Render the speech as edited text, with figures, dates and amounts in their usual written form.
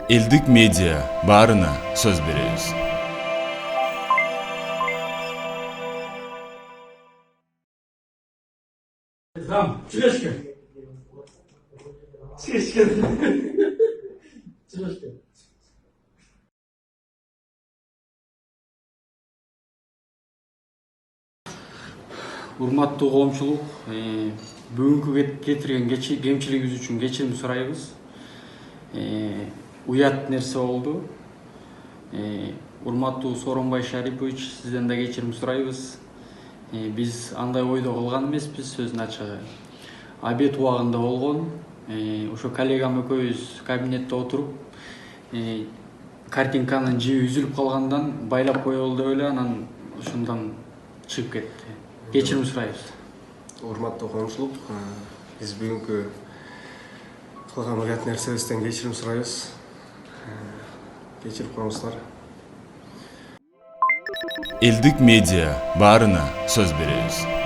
Элдик медиа баарына сөз беребиз. Tamam, Çileşke. Çileşke. Çileşke. Урматтуу коомчулук, бүгүнкү кетирген кемчилигибиз үчүн кечирим сурайбыз. Уят нерсе болду. Урматтуу Сооронбай Шарипович, сизден да кечирим сурайбыз. Биз андай ойдо кылган эмеспиз, сөздүн ачыгы. Обед убагында болгон. Ошо коллегам экөөбүз кабинетте отуруп, картинканын жиби үзүлүп калгандан байлап коелу деп эле, анан ошондон чыгып кетти. Кечирим сурайбыз. Урматтуу коомчулук, биз бүгүнкү кылган уят нерсебизден кечирим сурайбыз. Кечирип коюңуздар. Элдик медиа баарына сөз беребиз.